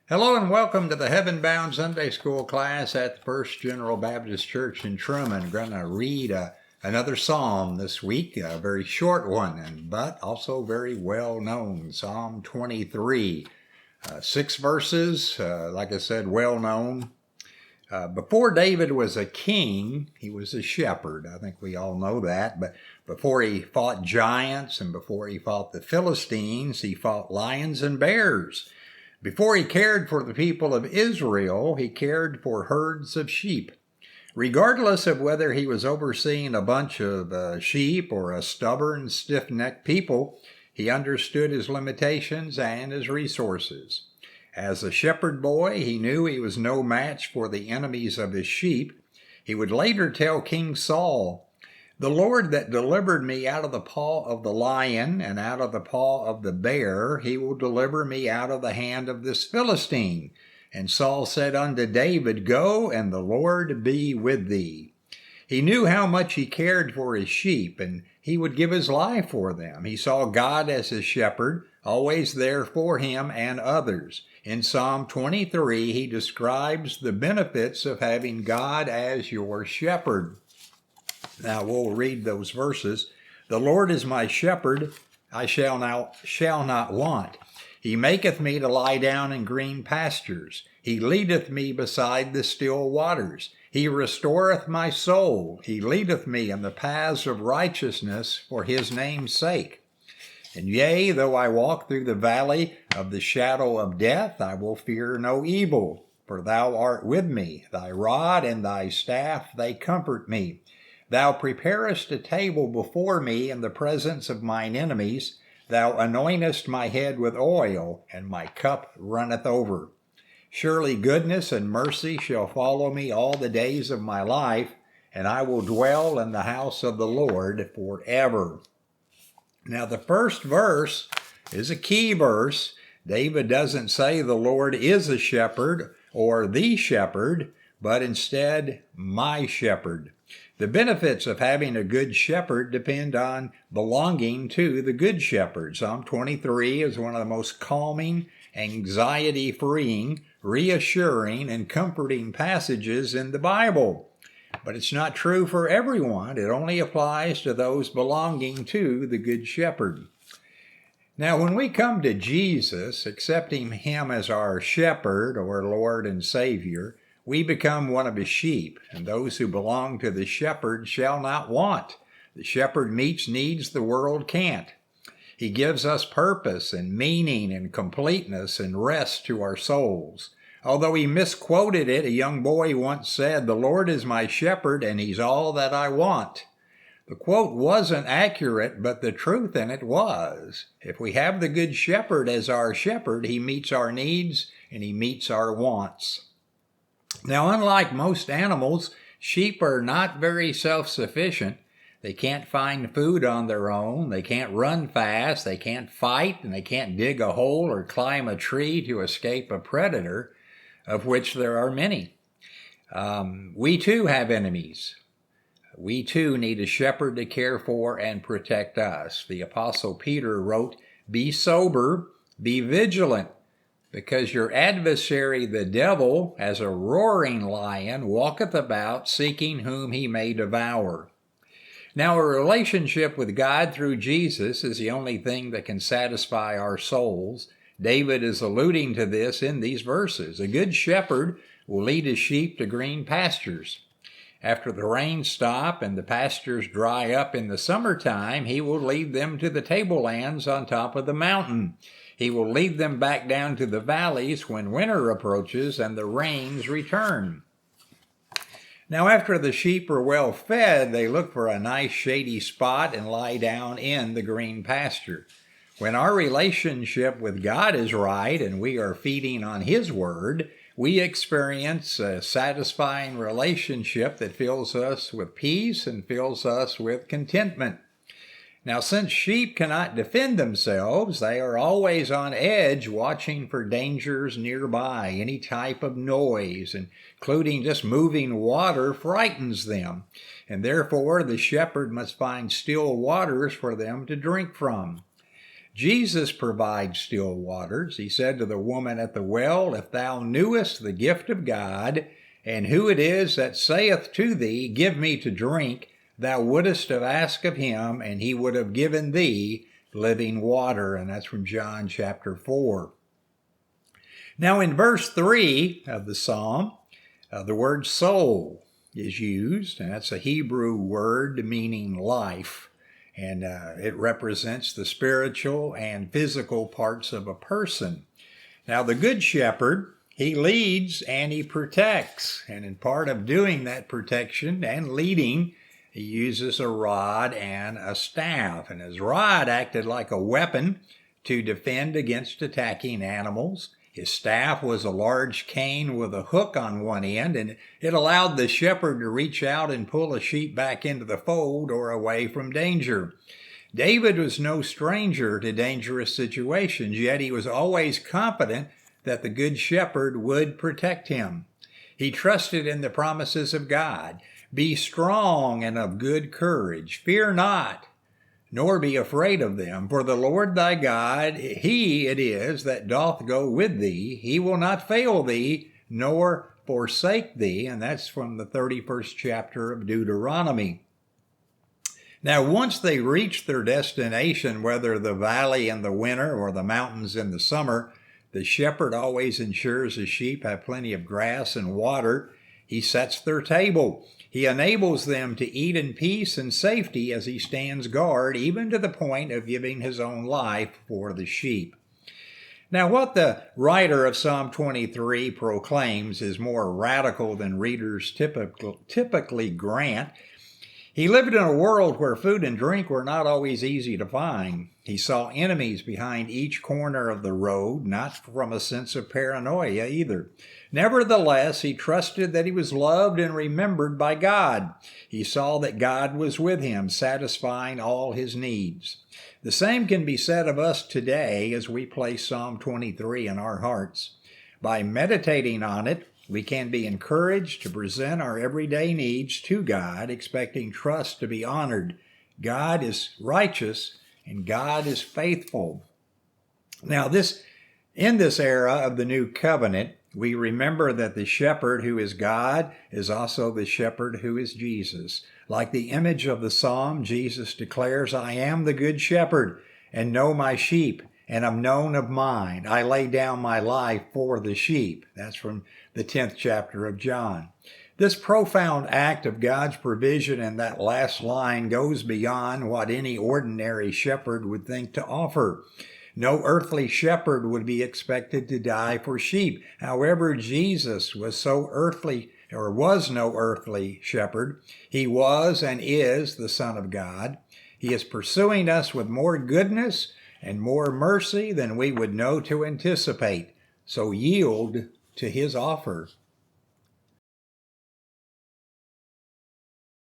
Hello and welcome to the Heaven Bound Sunday School class at the First General Baptist Church in Truman. I'm going to read another psalm this week, a very short one, but also very well known, Psalm 23. 6 verses, like I said, well known. Before David was a king, he was a shepherd. I think we all know that. But before he fought giants and before he fought the Philistines, he fought lions and bears. Before he cared for the people of Israel, he cared for herds of sheep. Regardless of whether he was overseeing a bunch of sheep or a stubborn, stiff-necked people, he understood his limitations and his resources. As a shepherd boy, he knew he was no match for the enemies of his sheep. He would later tell King Saul, "The Lord that delivered me out of the paw of the lion and out of the paw of the bear, he will deliver me out of the hand of this Philistine." And Saul said unto David, "Go, and the Lord be with thee." He knew how much he cared for his sheep, and he would give his life for them. He saw God as his shepherd, always there for him and others. In Psalm 23, he describes the benefits of having God as your shepherd. Now we'll read those verses. "The Lord is my shepherd, I shall not want. He maketh me to lie down in green pastures. He leadeth me beside the still waters. He restoreth my soul. He leadeth me in the paths of righteousness for his name's sake. And yea, though I walk through the valley of the shadow of death, I will fear no evil, for thou art with me. Thy rod and thy staff, they comfort me. Thou preparest a table before me in the presence of mine enemies. Thou anointest my head with oil, and my cup runneth over. Surely goodness and mercy shall follow me all the days of my life, and I will dwell in the house of the Lord forever." Now the first verse is a key verse. David doesn't say the Lord is a shepherd or the shepherd, but instead, my shepherd. The benefits of having a good shepherd depend on belonging to the good shepherd. Psalm 23 is one of the most calming, anxiety-freeing, reassuring, and comforting passages in the Bible. But it's not true for everyone. It only applies to those belonging to the good shepherd. Now, when we come to Jesus, accepting him as our shepherd or Lord and Savior, we become one of his sheep, and those who belong to the shepherd shall not want. The shepherd meets needs the world can't. He gives us purpose and meaning and completeness and rest to our souls. Although he misquoted it, a young boy once said, "The Lord is my shepherd, and he's all that I want." The quote wasn't accurate, but the truth in it was. If we have the good shepherd as our shepherd, he meets our needs and he meets our wants. Now, unlike most animals, sheep are not very self-sufficient. They can't find food on their own, they can't run fast, they can't fight, and they can't dig a hole or climb a tree to escape a predator, of which there are many. We too have enemies. We too need a shepherd to care for and protect us. The Apostle Peter wrote, "Be sober, be vigilant, because your adversary the devil, as a roaring lion, walketh about, seeking whom he may devour." Now, a relationship with God through Jesus is the only thing that can satisfy our souls. David is alluding to this in these verses. A good shepherd will lead his sheep to green pastures. After the rains stop and the pastures dry up in the summertime, he will lead them to the tablelands on top of the mountain. He will lead them back down to the valleys when winter approaches and the rains return. Now, after the sheep are well fed, they look for a nice shady spot and lie down in the green pasture. When our relationship with God is right and we are feeding on his word, we experience a satisfying relationship that fills us with peace and fills us with contentment. Now, since sheep cannot defend themselves, they are always on edge watching for dangers nearby. Any type of noise, including just moving water, frightens them. And therefore, the shepherd must find still waters for them to drink from. Jesus provides still waters. He said to the woman at the well, "If thou knewest the gift of God, and who it is that saith to thee, Give me to drink, thou wouldest have asked of him, and he would have given thee living water." And that's from John chapter 4. Now in verse 3 of the psalm, the word soul is used, and that's a Hebrew word meaning life. And it represents the spiritual and physical parts of a person. Now, the Good Shepherd, he leads and he protects. And in part of doing that protection and leading, he uses a rod and a staff. And his rod acted like a weapon to defend against attacking animals. His staff was a large cane with a hook on one end, and it allowed the shepherd to reach out and pull a sheep back into the fold or away from danger. David was no stranger to dangerous situations, yet he was always confident that the Good Shepherd would protect him. He trusted in the promises of God. "Be strong and of good courage. Fear not, nor be afraid of them. For the Lord thy God, he it is that doth go with thee. He will not fail thee, nor forsake thee." And that's from the 31st chapter of Deuteronomy. Now, once they reach their destination, whether the valley in the winter or the mountains in the summer, the shepherd always ensures his sheep have plenty of grass and water. He sets their table. He enables them to eat in peace and safety as he stands guard, even to the point of giving his own life for the sheep. Now, what the writer of Psalm 23 proclaims is more radical than readers typically grant. He lived in a world where food and drink were not always easy to find. He saw enemies behind each corner of the road, not from a sense of paranoia either. Nevertheless, he trusted that he was loved and remembered by God. He saw that God was with him, satisfying all his needs. The same can be said of us today as we place Psalm 23 in our hearts. By meditating on it, we can be encouraged to present our everyday needs to God, expecting trust to be honored. God is righteous and God is faithful. Now, in this era of the new covenant, we remember that the shepherd who is God is also the shepherd who is Jesus. Like the image of the psalm, Jesus declares, "I am the good shepherd, and know my sheep, and am known of mine. I lay down my life for the sheep." That's from the 10th chapter of John. This profound act of God's provision in that last line goes beyond what any ordinary shepherd would think to offer. No earthly shepherd would be expected to die for sheep. However, Jesus was no earthly shepherd. He was and is the Son of God. He is pursuing us with more goodness and more mercy than we would know to anticipate. So yield to his offer.